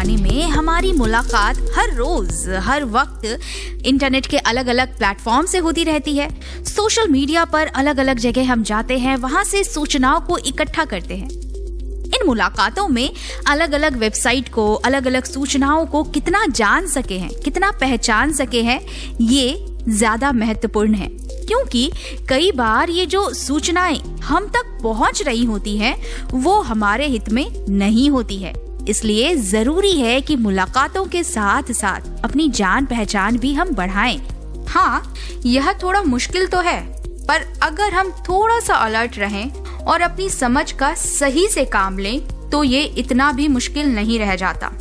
जमाने में हमारी मुलाकात हर रोज हर वक्त इंटरनेट के अलग अलग प्लेटफॉर्म से होती रहती है। सोशल मीडिया पर अलग अलग जगह हम जाते हैं, वहां से सूचनाओं को इकट्ठा करते हैं। इन मुलाकातों में अलग अलग वेबसाइट को, अलग अलग सूचनाओं को कितना जान सके हैं, कितना पहचान सके हैं, ये ज्यादा महत्वपूर्ण है। क्योंकि कई बार ये जो सूचनाएं हम तक पहुंच रही होती हैं, वो हमारे हित में नहीं होती है। इसलिए जरूरी है कि मुलाकातों के साथ साथ अपनी जान पहचान भी हम बढ़ाएं। हाँ, यह थोड़ा मुश्किल तो है, पर अगर हम थोड़ा सा अलर्ट रहें और अपनी समझ का सही से काम लें, तो ये इतना भी मुश्किल नहीं रह जाता।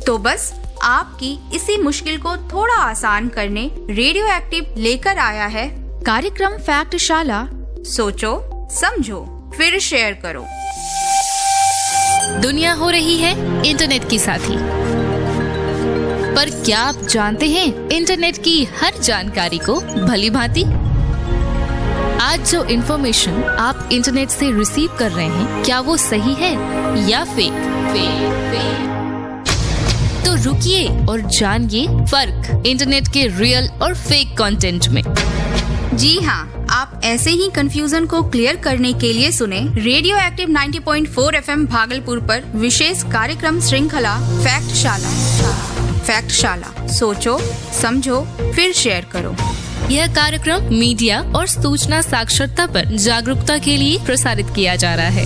तो बस आपकी इसी मुश्किल को थोड़ा आसान करने रेडियो एक्टिव लेकर आया है कार्यक्रम फैक्टशाला। सोचो, समझो, फिर शेयर करो। दुनिया हो रही है इंटरनेट की साथी, पर क्या आप जानते हैं इंटरनेट की हर जानकारी को भली भांति? आज जो इन्फॉर्मेशन आप इंटरनेट से रिसीव कर रहे हैं, क्या वो सही है या फेक? तो रुकिए और जानिए फर्क इंटरनेट के रियल और फेक कंटेंट में। जी हाँ, आप ऐसे ही कंफ्यूजन को क्लियर करने के लिए सुने रेडियो एक्टिव 90.4 FM भागलपुर पर विशेष कार्यक्रम श्रृंखला फैक्टशाला। सोचो, समझो, फिर शेयर करो। यह कार्यक्रम मीडिया और सूचना साक्षरता पर जागरूकता के लिए प्रसारित किया जा रहा है।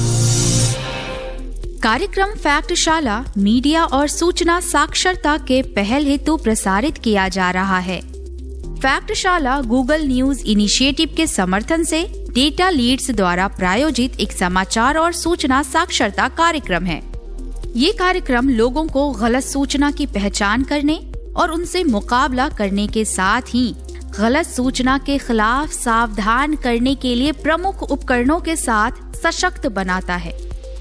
कार्यक्रम फैक्टशाला मीडिया और सूचना साक्षरता के पहल हेतु प्रसारित किया जा रहा है। फैक्टशाला गूगल न्यूज इनिशिएटिव के समर्थन से डेटा लीड्स द्वारा प्रायोजित एक समाचार और सूचना साक्षरता कार्यक्रम है। ये कार्यक्रम लोगों को गलत सूचना की पहचान करने और उनसे मुकाबला करने के साथ ही गलत सूचना के खिलाफ सावधान करने के लिए प्रमुख उपकरणों के साथ सशक्त बनाता है,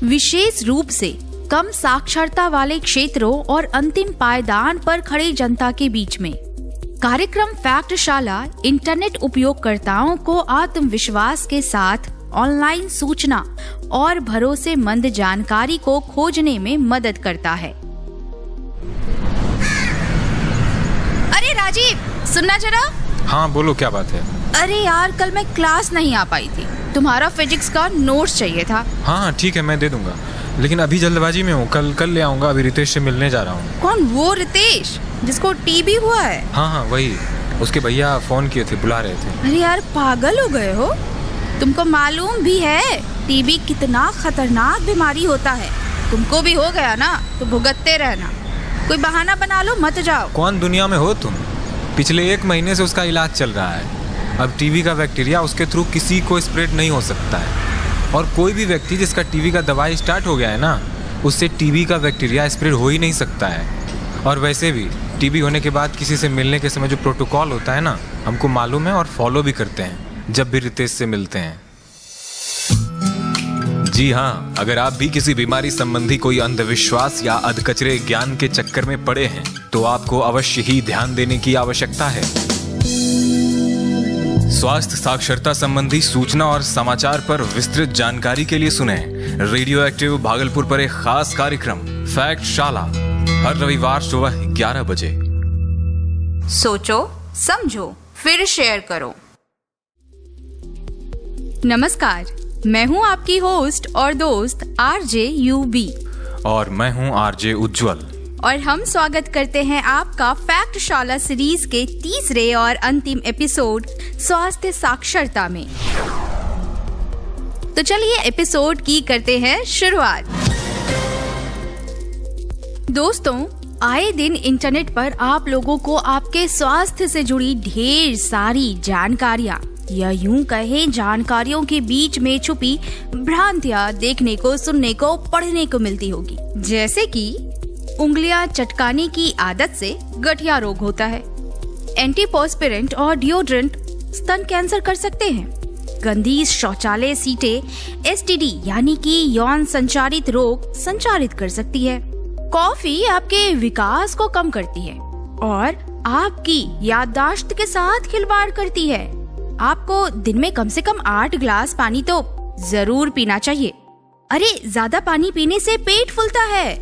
विशेष रूप से कम साक्षरता वाले क्षेत्रों और अंतिम पायदान पर खड़ी जनता के बीच में। कार्यक्रम फैक्टशाला इंटरनेट उपयोगकर्ताओं को आत्मविश्वास के साथ ऑनलाइन सूचना और भरोसेमंद जानकारी को खोजने में मदद करता है। अरे राजीव, सुनना जरा। हाँ बोलो, क्या बात है? अरे यार, कल मैं क्लास नहीं आ पाई थी, तुम्हारा फिजिक्स का नोट्स चाहिए था। हाँ ठीक है, मैं दे दूंगा, लेकिन अभी जल्दबाजी में हूँ। कल ले आऊंगा। अभी रितेश से मिलने जा रहा हूँ। कौन? वो रितेश जिसको टीबी हुआ है? हाँ वही। उसके भैया फोन किए थे, बुला रहे थे। अरे यार, पागल हो गए हो? तुमको मालूम भी है टीबी कितना खतरनाक बीमारी होता है? तुमको भी हो गया ना, तो भुगतते रहना। कोई बहाना बना लो, मत जाओ। कौन दुनिया में हो तुम? पिछले 1 महीने से उसका इलाज चल रहा है। अब टीबी का बैक्टीरिया उसके थ्रू किसी को स्प्रेड नहीं हो सकता है, और कोई भी व्यक्ति जिसका टीबी का दवाई स्टार्ट हो गया है ना, उससे टीबी का बैक्टीरिया स्प्रेड हो ही नहीं सकता है। और वैसे भी टीबी होने के बाद किसी से मिलने के समय जो प्रोटोकॉल होता है ना, हमको मालूम है और फॉलो भी करते हैं जब भी रितेश से मिलते हैं। जी हाँ, अगर आप भी किसी बीमारी संबंधी कोई अंधविश्वास या अधकचरे ज्ञान के चक्कर में पड़े हैं, तो आपको अवश्य ही ध्यान देने की आवश्यकता है। स्वास्थ्य साक्षरता संबंधी सूचना और समाचार पर विस्तृत जानकारी के लिए सुने रेडियो एक्टिव भागलपुर पर एक खास कार्यक्रम फैक्टशाला, हर रविवार सुबह 11 बजे। सोचो, समझो, फिर शेयर करो। नमस्कार, मैं हूँ आपकी होस्ट और दोस्त आरजे यूबी, और मैं हूँ आरजे उज्जवल, और हम स्वागत करते हैं आपका फैक्टशाला सीरीज के तीसरे और अंतिम एपिसोड स्वास्थ्य साक्षरता में। तो चलिए एपिसोड की करते हैं शुरुआत। दोस्तों, आए दिन इंटरनेट पर आप लोगों को आपके स्वास्थ्य से जुड़ी ढेर सारी जानकारियाँ या यूं कहें जानकारियों के बीच में छुपी भ्रांतियां देखने को, सुनने को, पढ़ने को मिलती होगी। जैसे कि उंगलियां चटकाने की आदत से गठिया रोग होता है, एंटीपर्स्पिरेंट और डिओड्रेंट स्तन कैंसर कर सकते हैं, गंदी शौचालय सीटें एसटीडी यानी कि यौन संचारित रोग संचारित कर सकती है, कॉफी आपके विकास को कम करती है और आपकी याददाश्त के साथ खिलवाड़ करती है। आपको दिन में कम से कम 8 ग्लास पानी तो जरूर पीना चाहिए। अरे, ज्यादा पानी पीने से पेट फूलता है।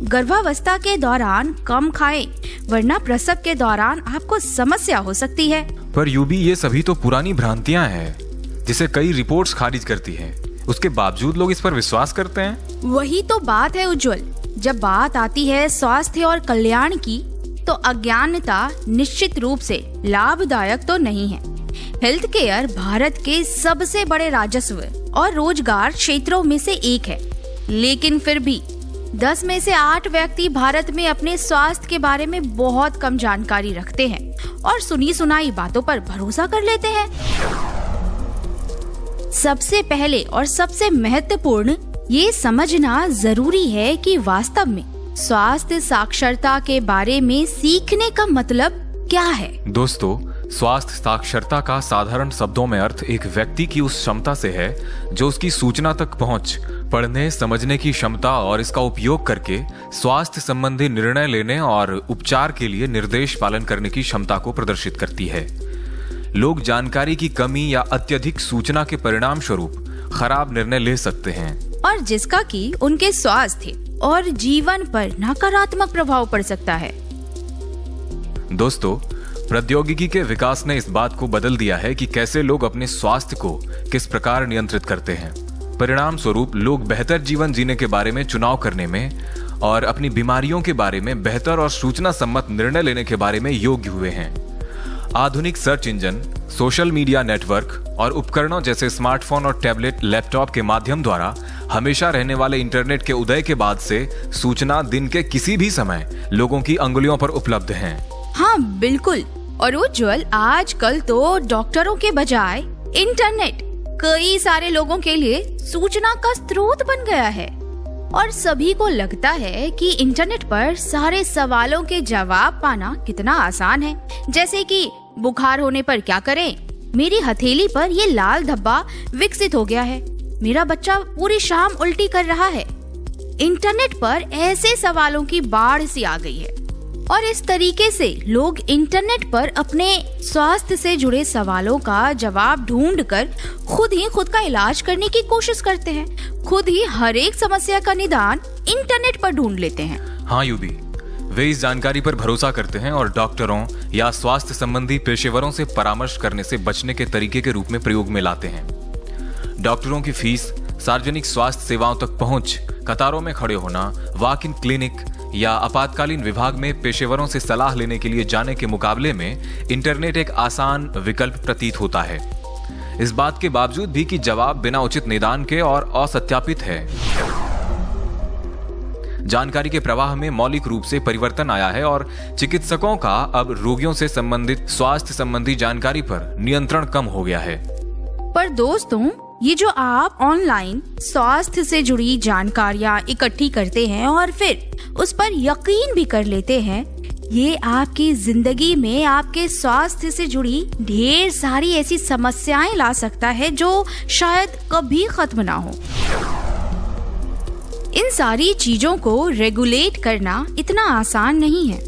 गर्भावस्था के दौरान कम खाएं, वरना प्रसव के दौरान आपको समस्या हो सकती है। पर यूबी, ये सभी तो पुरानी भ्रांतियां हैं जिसे कई रिपोर्ट्स खारिज करती हैं। उसके बावजूद लोग इस पर विश्वास करते हैं। वही तो बात है उज्जवल। जब बात आती है स्वास्थ्य और कल्याण की, तो अज्ञानता निश्चित रूप से लाभदायक तो नहीं है। हेल्थ केयर भारत के सबसे बड़े राजस्व और रोजगार क्षेत्रों में से एक है, लेकिन फिर भी 10 में से 8 व्यक्ति भारत में अपने स्वास्थ्य के बारे में बहुत कम जानकारी रखते हैं और सुनी सुनाई बातों पर भरोसा कर लेते हैं। सबसे पहले और सबसे महत्वपूर्ण ये समझना जरूरी है कि वास्तव में स्वास्थ्य साक्षरता के बारे में सीखने का मतलब क्या है। दोस्तों, स्वास्थ्य साक्षरता का साधारण शब्दों में अर्थ एक व्यक्ति की उस क्षमता से है जो उसकी सूचना तक पहुंच, पढ़ने समझने की क्षमता और इसका उपयोग करके स्वास्थ्य संबंधी निर्णय लेने और उपचार के लिए निर्देश पालन करने की क्षमता को प्रदर्शित करती है। लोग जानकारी की कमी या अत्यधिक सूचना के परिणाम स्वरूप खराब निर्णय ले सकते हैं और जिसका कि उनके स्वास्थ्य और जीवन पर नकारात्मक प्रभाव पड़ सकता है। दोस्तों, प्रौद्योगिकी के विकास ने इस बात को बदल दिया है कि कैसे लोग अपने स्वास्थ्य को किस प्रकार नियंत्रित करते हैं। परिणाम स्वरूप लोग बेहतर जीवन जीने के बारे में चुनाव करने में और अपनी बीमारियों के बारे में बेहतर और सूचना सम्मत निर्णय लेने के बारे में योग्य हुए हैं। आधुनिक search engine, social media network और उपकरणों जैसे स्मार्टफोन और टैबलेट, लैपटॉप के माध्यम द्वारा हमेशा रहने वाले इंटरनेट के उदय के बाद से सूचना दिन के किसी भी समय लोगों की अंगुलियों पर उपलब्ध है। हाँ बिल्कुल। और उज्जवल, आजकल तो डॉक्टरों के बजाय इंटरनेट कई सारे लोगों के लिए सूचना का स्रोत बन गया है और सभी को लगता है कि इंटरनेट पर सारे सवालों के जवाब पाना कितना आसान है। जैसे कि बुखार होने पर क्या करें, मेरी हथेली पर ये लाल धब्बा विकसित हो गया है, मेरा बच्चा पूरी शाम उल्टी कर रहा है। इंटरनेट पर ऐसे सवालों की बाढ़ सी आ गई है और इस तरीके से लोग इंटरनेट पर अपने स्वास्थ्य से जुड़े सवालों का जवाब ढूंढकर खुद का इलाज करने की कोशिश करते हैं। खुद ही हर एक समस्या का निदान इंटरनेट पर ढूंढ लेते हैं। हाँ यूबी, वे इस जानकारी पर भरोसा करते हैं और डॉक्टरों या स्वास्थ्य संबंधी पेशेवरों से परामर्श करने से बचने के तरीके के रूप में प्रयोग में लाते हैं। डॉक्टरों की फीस, सार्वजनिक स्वास्थ्य सेवाओं तक पहुंच, कतारों में खड़े होना, वॉक इन क्लिनिक या आपातकालीन विभाग में पेशेवरों से सलाह लेने के लिए जाने के मुकाबले में इंटरनेट एक आसान विकल्प प्रतीत होता है। इस बात के बावजूद भी कि जवाब बिना उचित निदान के और असत्यापित है। जानकारी के प्रवाह में मौलिक रूप से परिवर्तन आया है और चिकित्सकों का अब रोगियों से संबंधित स्वास्थ्य संबंधी जानकारी पर नियंत्रण कम हो गया है। पर दोस्तों, ये जो आप ऑनलाइन स्वास्थ्य से जुड़ी जानकारियां इकट्ठी करते हैं और फिर उस पर यकीन भी कर लेते हैं, ये आपकी जिंदगी में आपके स्वास्थ्य से जुड़ी ढेर सारी ऐसी समस्याएं ला सकता है जो शायद कभी खत्म ना हो। इन सारी चीजों को रेगुलेट करना इतना आसान नहीं है।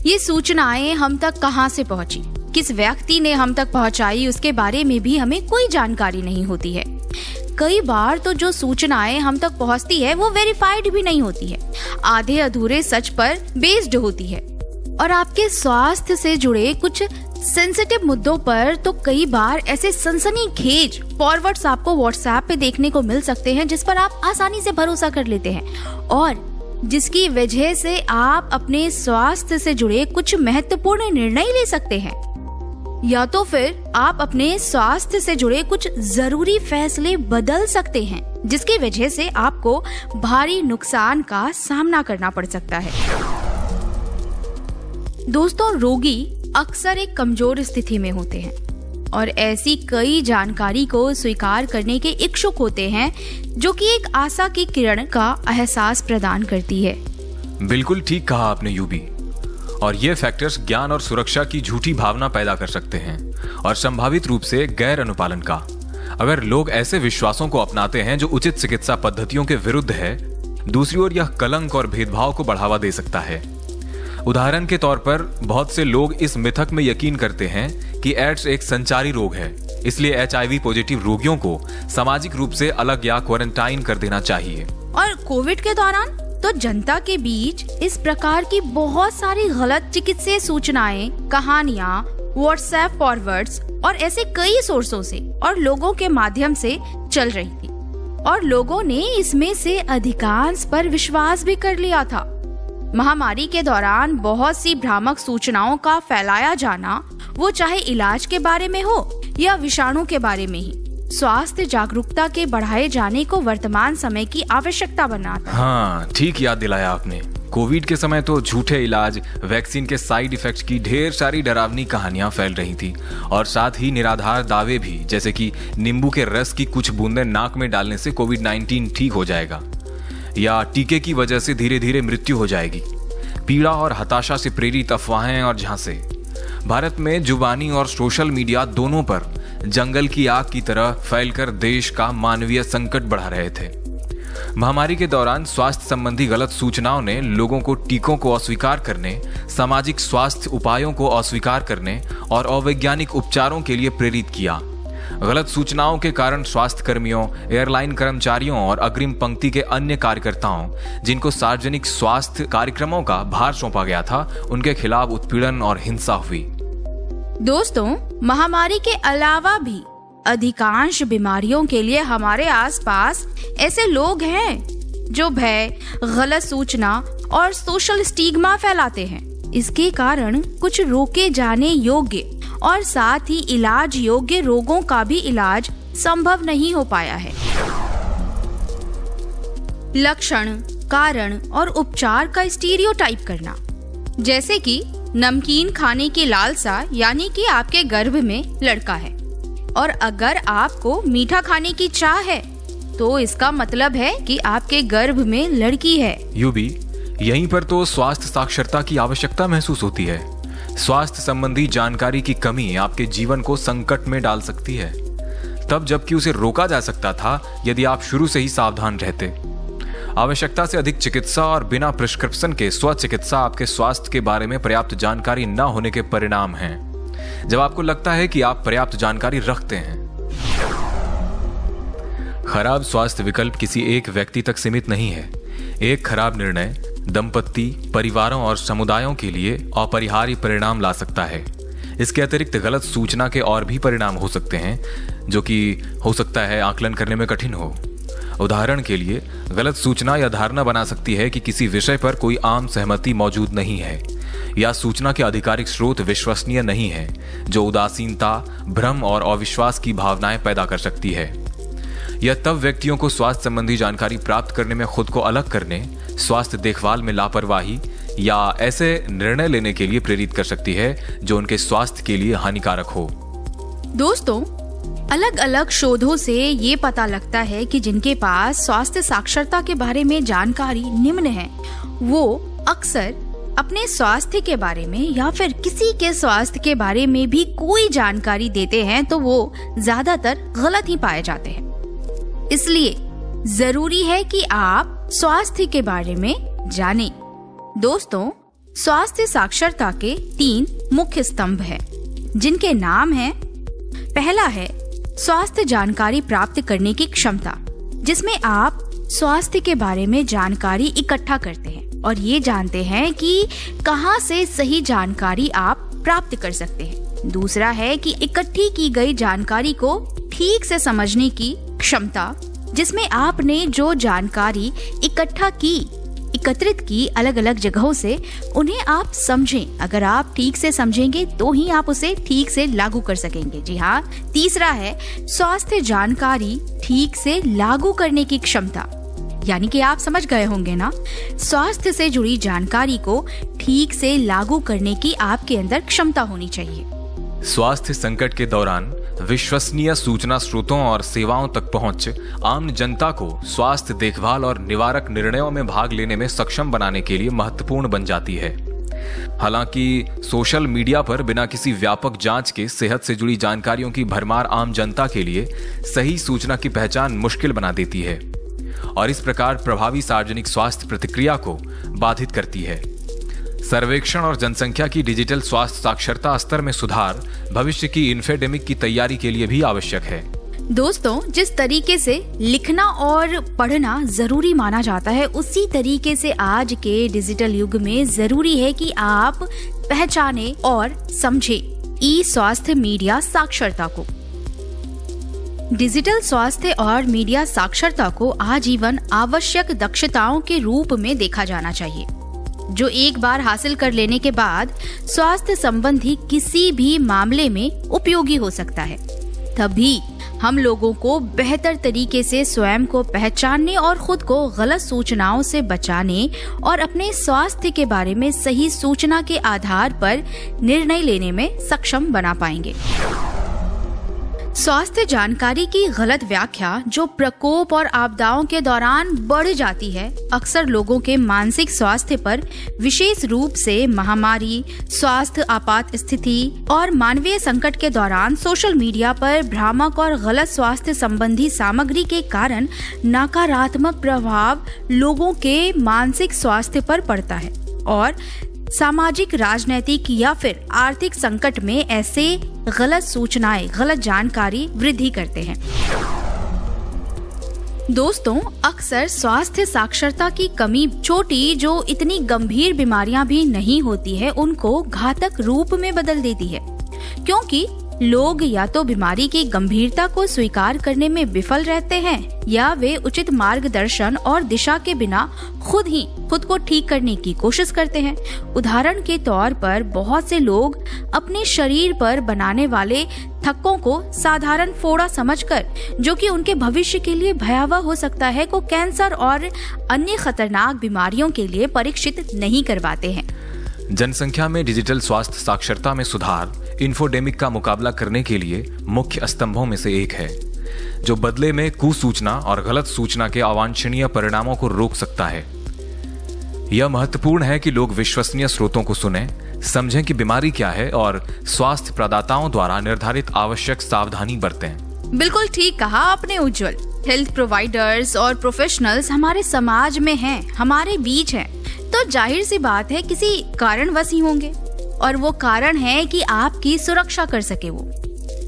ये सूचनाएं हम तक कहां से पहुंची, किस व्यक्ति ने हम तक पहुंचाई, उसके बारे में भी हमें कोई जानकारी नहीं होती है। कई बार तो जो सूचनाएं हम तक पहुंचती है वो वेरीफाइड भी नहीं होती है, आधे अधूरे सच पर बेस्ड होती है। और आपके स्वास्थ्य से जुड़े कुछ सेंसिटिव मुद्दों पर तो कई बार ऐसे सनसनीखेज फॉरवर्ड्स आपको व्हाट्सएप पे देखने को मिल सकते हैं जिस पर आप आसानी से भरोसा कर लेते हैं और जिसकी वजह से आप अपने स्वास्थ्य से जुड़े कुछ महत्वपूर्ण निर्णय ले सकते हैं, या तो फिर आप अपने स्वास्थ्य से जुड़े कुछ जरूरी फैसले बदल सकते हैं जिसकी वजह से आपको भारी नुकसान का सामना करना पड़ सकता है। दोस्तों, रोगी अक्सर एक कमजोर स्थिति में होते हैं और ऐसी कई जानकारी को स्वीकार करने के इच्छुक होते हैं जो कि एक आशा की किरण का एहसास प्रदान करती है। बिल्कुल ठीक कहा आपने यूबी। और ये फैक्टर्स ज्ञान और सुरक्षा की झूठी भावना पैदा कर सकते हैं और संभावित रूप से गैर अनुपालन का। अगर लोग ऐसे विश्वासों को अपनाते हैं जो उचित चिकित्सा पद्धतियों के विरुद्ध है, दूसरी ओर यह कलंक और भेदभाव को बढ़ावा दे सकता है। उदाहरण के तौर पर बहुत से लोग इस मिथक में यकीन करते हैं कि एड्स एक संचारी रोग है, इसलिए HIV पॉजिटिव रोगियों को सामाजिक रूप से अलग या क्वारंटाइन कर देना चाहिए। और कोविड के दौरान तो जनता के बीच इस प्रकार की बहुत सारी गलत चिकित्सीय सूचनाएं, कहानियां, व्हाट्सएप फॉरवर्ड्स और ऐसे कई सोर्सों से और लोगों के माध्यम से चल रही थी और लोगों ने इसमें से अधिकांश पर विश्वास भी कर लिया था। महामारी के दौरान बहुत सी भ्रामक सूचनाओं का फैलाया जाना, वो चाहे इलाज के बारे में हो या विषाणु के बारे में ही, स्वास्थ्य जागरूकता के बढ़ाए जाने को वर्तमान समय की आवश्यकता बनाता है। हाँ, ठीक याद दिलाया आपने। कोविड के समय तो झूठे इलाज, वैक्सीन के साइड इफेक्ट्स की ढेर सारी डरावनी कहानियां फैल रही थी और साथ ही निराधार दावे भी, जैसे कि नींबू के रस की कुछ बूंदें नाक में डालने से कोविड-19 ठीक हो जाएगा या टीके की वजह से धीरे धीरे मृत्यु हो जाएगी। पीड़ा और हताशा से प्रेरित अफवाहें और झांसे भारत में जुबानी और सोशल मीडिया दोनों पर जंगल की आग की तरह फैलकर देश का मानवीय संकट बढ़ा रहे थे। महामारी के दौरान स्वास्थ्य संबंधी गलत सूचनाओं ने लोगों को टीकों को अस्वीकार करने, सामाजिक स्वास्थ्य उपायों को अस्वीकार करने और अवैज्ञानिक उपचारों के लिए प्रेरित किया। गलत सूचनाओं के कारण स्वास्थ्य कर्मियों, एयरलाइन कर्मचारियों और अग्रिम पंक्ति के अन्य कार्यकर्ताओं, जिनको सार्वजनिक स्वास्थ्य कार्यक्रमों का भार सौंपा गया था, उनके खिलाफ उत्पीड़न और हिंसा हुई। दोस्तों, महामारी के अलावा भी अधिकांश बीमारियों के लिए हमारे आसपास ऐसे लोग हैं जो भय, गलत सूचना और सोशल स्टिग्मा फैलाते हैं। इसके कारण कुछ रोके जाने योग्य और साथ ही इलाज योग्य रोगों का भी इलाज संभव नहीं हो पाया है। लक्षण, कारण और उपचार का स्टीरियोटाइप करना, जैसे कि नमकीन खाने की लालसा, यानी कि आपके गर्भ में लड़का है, और अगर आपको मीठा खाने की चाह है तो इसका मतलब है कि आपके गर्भ में लड़की है। यूबी, यहीं पर तो स्वास्थ्य साक्षरता की आवश्यकता महसूस होती है। स्वास्थ्य संबंधी जानकारी की कमी आपके जीवन को संकट में डाल सकती है, तब जबकि उसे रोका जा सकता था यदि आप शुरू से ही सावधान रहते। आवश्यकता से अधिक चिकित्सा और बिना प्रिस्क्रिप्शन के स्वचिकित्सा आपके स्वास्थ्य के बारे में पर्याप्त जानकारी न होने के परिणाम हैं, जब आपको लगता है कि आप पर्याप्त जानकारी रखते हैं। खराब स्वास्थ्य विकल्प किसी एक व्यक्ति तक सीमित नहीं है। एक खराब निर्णय दंपत्ति, परिवारों और समुदायों के लिए अपरिहार्य परिणाम ला सकता है। इसके अतिरिक्त गलत सूचना के और भी परिणाम हो सकते हैं, जो कि हो सकता है आकलन करने में कठिन हो। उदाहरण के लिए, गलत सूचना या धारणा बना सकती है कि किसी विषय पर कोई आम सहमति मौजूद नहीं है, या सूचना के आधिकारिक स्रोत विश्वसनीय नहीं है, जो उदासीनता, भ्रम और अविश्वास की भावनाएं पैदा कर सकती है। यह तब व्यक्तियों को स्वास्थ्य संबंधी जानकारी प्राप्त करने में खुद को अलग करने, स्वास्थ्य देखभाल में लापरवाही या ऐसे निर्णय लेने के लिए प्रेरित कर सकती है जो उनके स्वास्थ्य के लिए हानिकारक हो। दोस्तों, अलग अलग शोधों से ये पता लगता है कि जिनके पास स्वास्थ्य साक्षरता के बारे में जानकारी निम्न है, वो अक्सर अपने स्वास्थ्य के बारे में या फिर किसी के स्वास्थ्य के बारे में भी कोई जानकारी देते हैं तो वो ज्यादातर गलत ही पाए जाते हैं। इसलिए जरूरी है कि आप स्वास्थ्य के बारे में जानें। दोस्तों, स्वास्थ्य साक्षरता के 3 मुख्य स्तंभ हैं, जिनके नाम हैं, पहला है स्वास्थ्य जानकारी प्राप्त करने की क्षमता, जिसमें आप स्वास्थ्य के बारे में जानकारी इकट्ठा करते हैं और ये जानते हैं कि कहां से सही जानकारी आप प्राप्त कर सकते हैं। दूसरा है कि इकट्ठी की गई जानकारी को ठीक से समझने की क्षमता, जिसमें आपने जो जानकारी एकत्रित की अलग अलग जगहों से, उन्हें आप समझें। अगर आप ठीक से समझेंगे तो ही आप उसे ठीक से लागू कर सकेंगे। जी हाँ। तीसरा है स्वास्थ्य जानकारी ठीक से लागू करने की क्षमता, यानी कि आप समझ गए होंगे ना, स्वास्थ्य से जुड़ी जानकारी को ठीक से लागू करने की आपके अंदर क्षमता होनी चाहिए। स्वास्थ्य संकट के दौरान विश्वसनीय सूचना स्रोतों और सेवाओं तक पहुंच आम जनता को स्वास्थ्य देखभाल और निवारक निर्णयों में भाग लेने में सक्षम बनाने के लिए महत्वपूर्ण बन जाती है। हालांकि सोशल मीडिया पर बिना किसी व्यापक जांच के सेहत से जुड़ी जानकारियों की भरमार आम जनता के लिए सही सूचना की पहचान मुश्किल बना देती है और इस प्रकार प्रभावी सार्वजनिक स्वास्थ्य प्रतिक्रिया को बाधित करती है। सर्वेक्षण और जनसंख्या की डिजिटल स्वास्थ्य साक्षरता स्तर में सुधार भविष्य की इन्फेडेमिक की तैयारी के लिए भी आवश्यक है। दोस्तों, जिस तरीके से लिखना और पढ़ना जरूरी माना जाता है, उसी तरीके से आज के डिजिटल युग में जरूरी है कि आप पहचाने और समझे ई स्वास्थ्य मीडिया साक्षरता को। डिजिटल स्वास्थ्य और मीडिया साक्षरता को आजीवन आवश्यक दक्षताओं के रूप में देखा जाना चाहिए, जो एक बार हासिल कर लेने के बाद स्वास्थ्य संबंधी किसी भी मामले में उपयोगी हो सकता है। तभी हम लोगों को बेहतर तरीके से स्वयं को पहचानने और खुद को गलत सूचनाओं से बचाने और अपने स्वास्थ्य के बारे में सही सूचना के आधार पर निर्णय लेने में सक्षम बना पाएंगे। स्वास्थ्य जानकारी की गलत व्याख्या जो प्रकोप और आपदाओं के दौरान बढ़ जाती है, अक्सर लोगों के मानसिक स्वास्थ्य पर, विशेष रूप से महामारी, स्वास्थ्य आपात स्थिति और मानवीय संकट के दौरान सोशल मीडिया पर भ्रामक और गलत स्वास्थ्य संबंधी सामग्री के कारण नकारात्मक प्रभाव लोगों के मानसिक स्वास्थ्य पर पड़ता है और सामाजिक, राजनीतिक या फिर आर्थिक संकट में ऐसे गलत सूचनाएं, गलत जानकारी वृद्धि करते हैं। दोस्तों, अक्सर स्वास्थ्य साक्षरता की कमी छोटी जो इतनी गंभीर बीमारियां भी नहीं होती है, उनको घातक रूप में बदल देती है, क्योंकि लोग या तो बीमारी की गंभीरता को स्वीकार करने में विफल रहते हैं या वे उचित मार्गदर्शन और दिशा के बिना खुद को ठीक करने की कोशिश करते हैं। उदाहरण के तौर पर बहुत से लोग अपने शरीर पर बनाने वाले थक्कों को साधारण फोड़ा समझकर, जो कि उनके भविष्य के लिए भयावह हो सकता है, को कैंसर और अन्य खतरनाक बीमारियों के लिए परीक्षित नहीं करवाते हैं। जनसंख्या में डिजिटल स्वास्थ्य साक्षरता में सुधार इन्फोडेमिक का मुकाबला करने के लिए मुख्य स्तंभों में से एक है, जो बदले में कुसूचना और गलत सूचना के अवांछनीय परिणामों को रोक सकता है। यह महत्वपूर्ण है कि लोग विश्वसनीय स्रोतों को सुनें, समझें कि बीमारी क्या है और स्वास्थ्य प्रदाताओं द्वारा निर्धारित आवश्यक सावधानी बरतें। बिल्कुल ठीक कहा आपने उज्जवल। हेल्थ प्रोवाइडर्स और प्रोफेशनल्स हमारे समाज में हैं, हमारे बीच हैं, तो जाहिर सी बात है किसी कारणवश ही होंगे, और वो कारण है कि आपकी सुरक्षा कर सके वो।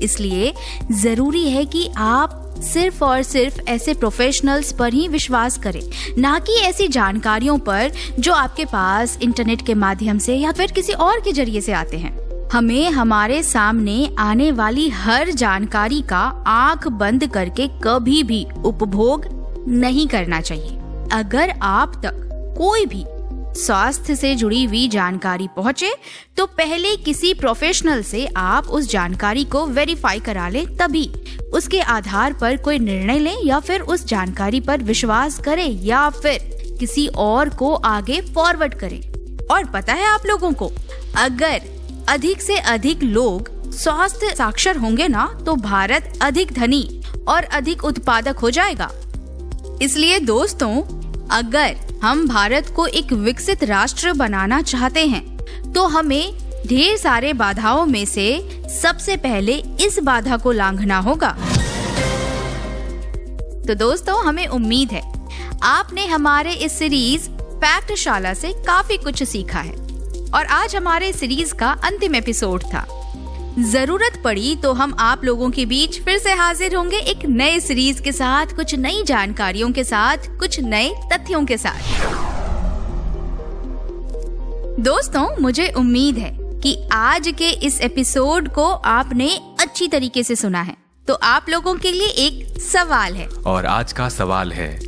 इसलिए जरूरी है कि आप सिर्फ और सिर्फ ऐसे प्रोफेशनल्स पर ही विश्वास करें, ना कि ऐसी जानकारियों पर जो आपके पास इंटरनेट के माध्यम से या फिर किसी और के जरिए से आते हैं। हमें हमारे सामने आने वाली हर जानकारी का आंख बंद करके कभी भी उपभोग नहीं करना चाहिए। अगर आप तक कोई भी स्वास्थ्य से जुड़ी हुई जानकारी पहुंचे तो पहले किसी प्रोफेशनल से आप उस जानकारी को वेरीफाई करा लें, तभी उसके आधार पर कोई निर्णय लें या फिर उस जानकारी पर विश्वास करें या फिर किसी और को आगे फॉरवर्ड करें। और पता है आप लोगों को, अगर अधिक से अधिक लोग स्वास्थ्य साक्षर होंगे ना, तो भारत अधिक धनी और अधिक उत्पादक हो जाएगा। इसलिए दोस्तों, अगर हम भारत को एक विकसित राष्ट्र बनाना चाहते हैं तो हमें ढेर सारे बाधाओं में से सबसे पहले इस बाधा को लांघना होगा। तो दोस्तों, हमें उम्मीद है आपने हमारे इस सीरीज फैक्टशाला से काफी कुछ सीखा है और आज हमारे सीरीज का अंतिम एपिसोड था। जरूरत पड़ी तो हम आप लोगों के बीच फिर से हाजिर होंगे एक नए सीरीज के साथ, कुछ नई जानकारियों के साथ, कुछ नए तथ्यों के साथ। दोस्तों, मुझे उम्मीद है कि आज के इस एपिसोड को आपने अच्छी तरीके से सुना है। तो आप लोगों के लिए एक सवाल है, और आज का सवाल है,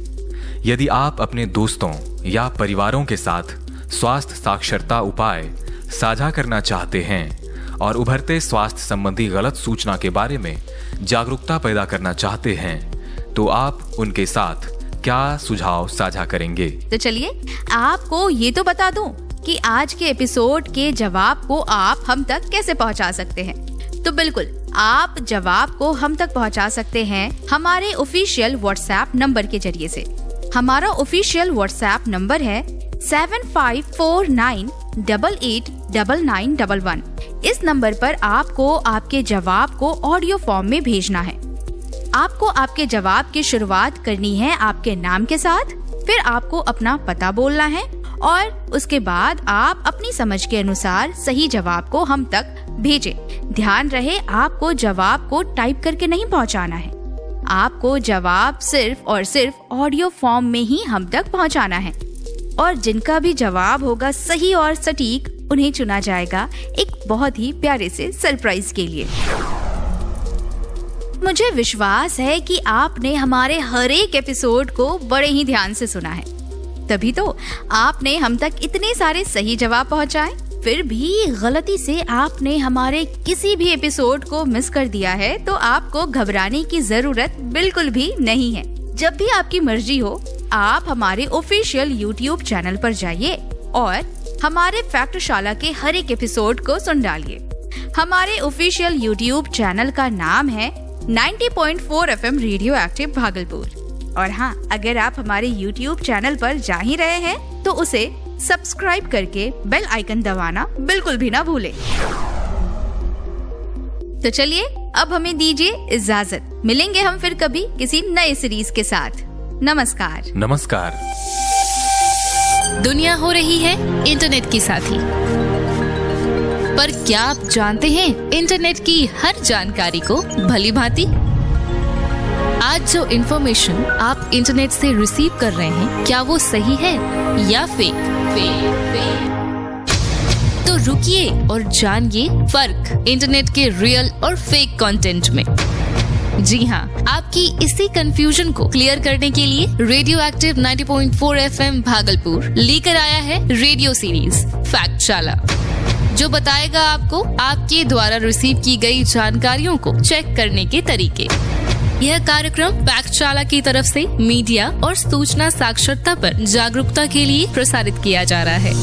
यदि आप अपने दोस्तों या परिवारों के साथ स्वास्थ्य साक्षरता उपाय साझा करना चाहते हैं और उभरते स्वास्थ्य संबंधी गलत सूचना के बारे में जागरूकता पैदा करना चाहते हैं, तो आप उनके साथ क्या सुझाव साझा करेंगे? तो चलिए आपको ये तो बता दूं कि आज के एपिसोड के जवाब को आप हम तक कैसे पहुंचा सकते हैं। तो बिल्कुल, आप जवाब को हम तक पहुंचा सकते हैं हमारे ऑफिशियल व्हाट्सएप नंबर के जरिए से। हमारा ऑफिशियल व्हाट्सएप नंबर है 7549889911। इस नंबर पर आपको आपके जवाब को ऑडियो फॉर्म में भेजना है। आपको आपके जवाब की शुरुआत करनी है आपके नाम के साथ, फिर आपको अपना पता बोलना है और उसके बाद आप अपनी समझ के अनुसार सही जवाब को हम तक भेजें। ध्यान रहे, आपको जवाब को टाइप करके नहीं पहुंचाना है, आपको जवाब सिर्फ और सिर्फ ऑडियो फॉर्म में ही हम तक पहुंचाना है और जिनका भी जवाब होगा सही और सटीक, उन्हें चुना जाएगा एक बहुत ही प्यारे से सरप्राइज के लिए। मुझे विश्वास है कि आपने हमारे हर एक एपिसोड को बड़े ही ध्यान से सुना है, तभी तो आपने हम तक इतने सारे सही जवाब पहुंचाए। फिर भी गलती से आपने हमारे किसी भी एपिसोड को मिस कर दिया है तो आपको घबराने की जरूरत बिल्कुल भी नहीं है। जब भी आपकी मर्जी हो, आप हमारे ऑफिशियल YouTube चैनल पर जाइए और हमारे फैक्टशाला के हर एक एपिसोड को सुन डालिए। हमारे ऑफिशियल YouTube चैनल का नाम है 90.4 FM रेडियो एक्टिव भागलपुर। और हाँ, अगर आप हमारे YouTube चैनल पर जा ही रहे हैं तो उसे सब्सक्राइब करके बेल आइकन दबाना बिल्कुल भी ना भूलें। तो चलिए अब हमें दीजिए इजाजत। मिलेंगे हम फिर कभी किसी नए सीरीज के साथ। नमस्कार। नमस्कार। दुनिया हो रही है इंटरनेट की साथी, पर क्या आप जानते हैं इंटरनेट की हर जानकारी को भली भांति? आज जो इन्फॉर्मेशन आप इंटरनेट से रिसीव कर रहे हैं, क्या वो सही है या फेक? तो रुकिए और जानिए फर्क इंटरनेट के रियल और फेक कंटेंट में। जी हाँ, आपकी इसी कंफ्यूजन को क्लियर करने के लिए रेडियो एक्टिव 90.4 FM भागलपुर लेकर आया है रेडियो सीरीज फैक्टशाला, जो बताएगा आपको आपके द्वारा रिसीव की गई जानकारियों को चेक करने के तरीके। यह कार्यक्रम फैक्टशाला की तरफ से मीडिया और सूचना साक्षरता पर जागरूकता के लिए प्रसारित किया जा रहा है।